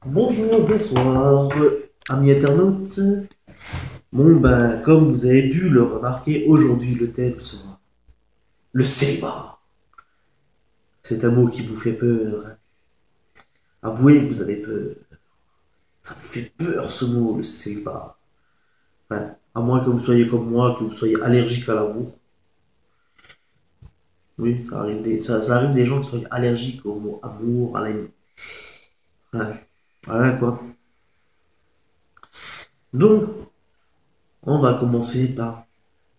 Bonjour, bonsoir, amis internautes. Bon, ben, comme vous avez pu le remarquer, aujourd'hui le thème sera le célibat. C'est un mot qui vous fait peur, hein. Avouez que vous avez peur. Ça vous fait peur ce mot, le célibat. Enfin, à moins que vous soyez comme moi, que vous soyez allergique à l'amour. Oui, ça arrive des gens qui soient allergiques au mot amour, à l'amour. Ouais, voilà quoi. Donc, on va commencer par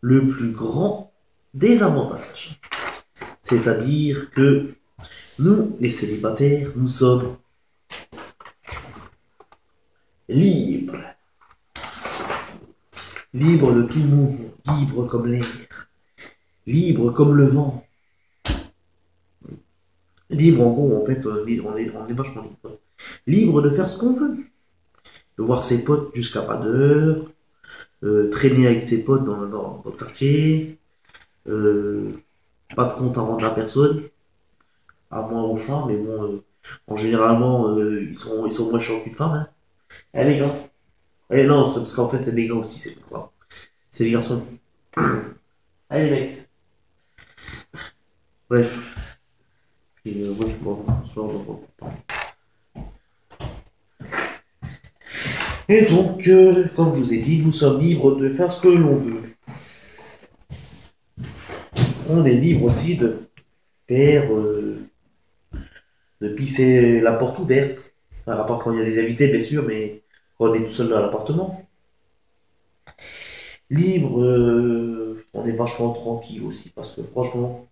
le plus grand des avantages. C'est-à-dire que nous, les célibataires, nous sommes libres. Libres de tout mouvement, libres comme l'air, libres comme le vent. Libres, en gros, en fait, on est vachement libre. Libre de faire ce qu'on veut. De voir ses potes jusqu'à pas d'heure, traîner avec ses potes dans le quartier, euh, pas de compte à rendre à personne, à moins au chat, mais bon, en généralement, ils sont moins chiants qu'une femme, hein. Eh les gars. Eh non, c'est parce qu'en fait, c'est les gars aussi, c'est pour ça. C'est les garçons. Allez, les mecs. Bref. Et ouais, bon, soir, bon. Et donc, comme je vous ai dit, nous sommes libres de faire ce que l'on veut. On est libre aussi de faire, de pisser la porte ouverte. Enfin, à part quand il y a des invités, bien sûr, mais quand on est tout seul dans l'appartement. Libre, on est vachement tranquille aussi, parce que franchement,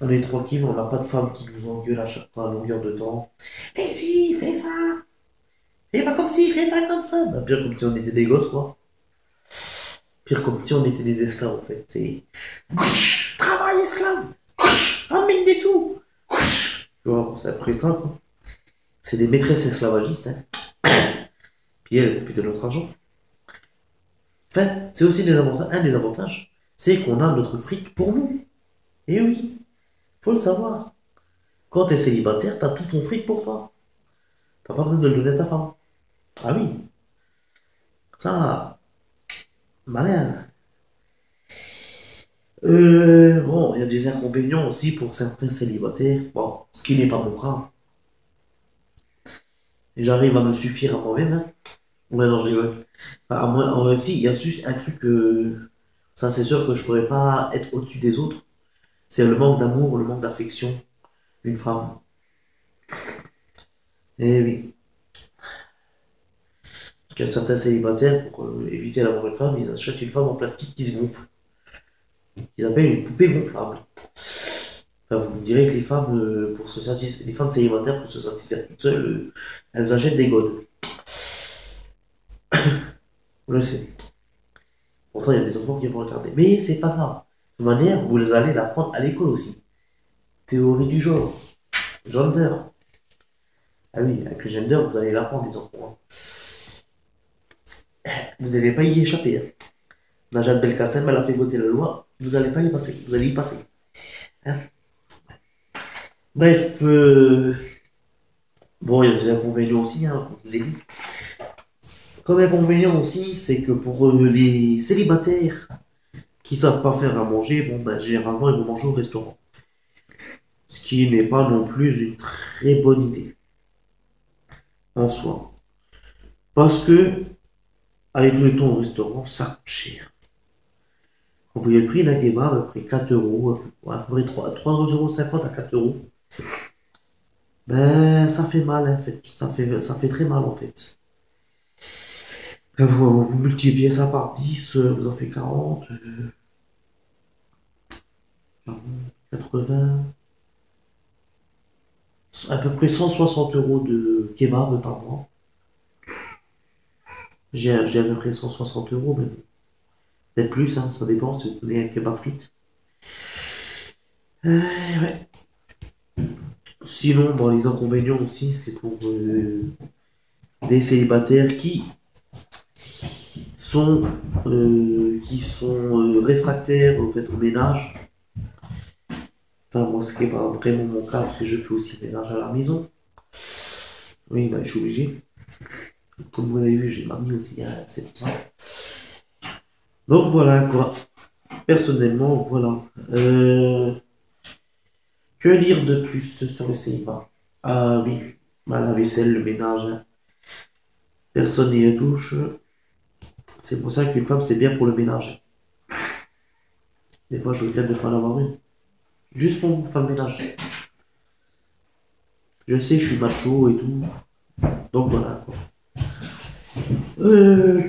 on est tranquille, on n'a pas de femme qui nous engueule à chaque fois à longueur de temps. Fais ci, fais ça, fais pas comme ci, fais pas comme ça. Bah, pire comme si on était des gosses, quoi. Pire comme si on était des esclaves, en fait. C'est travail esclave, ramène des sous. Tu vois, c'est après ça, quoi. C'est des maîtresses esclavagistes, hein. Puis elles profitent de notre argent. Enfin, c'est aussi un des avantages, c'est qu'on a notre fric pour nous. Et oui, faut le savoir. Quand t'es célibataire, t'as tout ton fric pour toi. T'as pas besoin de le donner à ta femme. Ah oui, ça, malin. Bon, il y a des inconvénients aussi pour certains célibataires. Bon, ce qui n'est pas mon cas. Et j'arrive à me suffire à moi-même, hein. Ouais, non, je rigole. Enfin, à moi, si, il y a juste un truc, ça c'est sûr que je pourrais pas être au-dessus des autres. C'est le manque d'amour, le manque d'affection d'une femme. Eh oui. Parce qu'il y a certains célibataires, pour éviter d'avoir une femme, ils achètent une femme en plastique qui se gonfle. Ils appellent une poupée gonflable. Enfin, vous me direz que les femmes, pour se satisfaire, les femmes célibataires, pour se satisfaire toutes seules, elles achètent des godes. Je le sais. Pourtant, il y a des enfants qui vont regarder. Mais c'est pas grave. De toute manière, vous allez l'apprendre à l'école aussi. Théorie du genre. Gender. Ah oui, avec le gender, vous allez l'apprendre, les enfants, hein. Vous n'allez pas y échapper, hein. Najat Belkacem, elle a fait voter la loi. Vous n'allez pas y passer. Vous allez y passer, hein. Bref, bon, il y a des inconvénients aussi, hein, comme je vous ai dit. Comme inconvénient aussi, c'est que pour les célibataires qui savent pas faire à manger, bon, ben, généralement, ils vont manger au restaurant. Ce qui n'est pas non plus une très bonne idée en soi. Parce que aller tous les temps au restaurant, ça coûte cher. Quand vous voyez le prix d'un kebab, à peu près 4 euros, à peu près 3,50 € à 4 euros, ben, ça fait mal, en fait. Ça fait très mal, en fait. Vous multipliez ça par 10, vous en faites 40, 80, à peu près 160 euros de kebab par mois. J'ai à peu près 160 euros, mais peut-être plus, hein, ça dépend si vous prenez un kebab frites. Ouais. Sinon, dans les inconvénients aussi, c'est pour les célibataires sont, qui sont réfractaires au fait, au ménage. Enfin, moi, ce qui n'est pas vraiment mon cas, parce que je fais aussi le ménage à la maison. Oui, bah, je suis obligé. Comme vous avez vu, j'ai mamie aussi, hein, c'est pour ça. Donc voilà quoi. Personnellement, voilà. Que dire de plus sur le célibat? Ah oui, bah, la vaisselle, le ménage, hein. Personne n'y touche. C'est pour ça qu'une femme, c'est bien pour le ménage. Des fois, je regrette de ne pas en avoir une. Juste pour faire le ménage. Je sais, je suis macho et tout. Donc voilà quoi.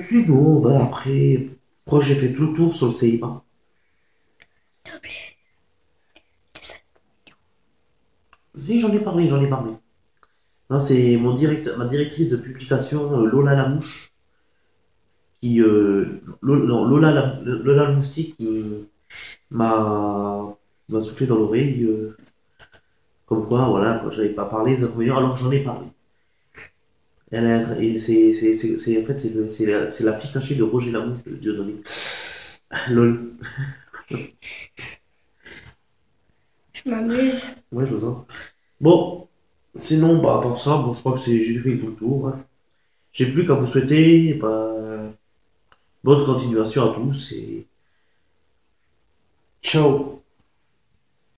Sinon, bah après, je crois que j'ai fait tout le tour sur le célibat. Si, j'en ai parlé, j'en ai parlé. Non, c'est ma directrice de publication, Lola Lamouche, non, Lola le Moustique, m'a m'a soufflé dans l'oreille, comme quoi, voilà, quand j'avais pas parlé des inconvénients, alors j'en ai parlé. Et en fait, c'est la fille cachée de Roger Lamouche de Dieudonné. Lol. Je m'amuse. Ouais, je vois ça. Bon, sinon, bah, pour ça, bon, je crois que j'ai fait tout le tour, hein. J'ai plus qu'à vous souhaiter bah, bonne continuation à tous et ciao!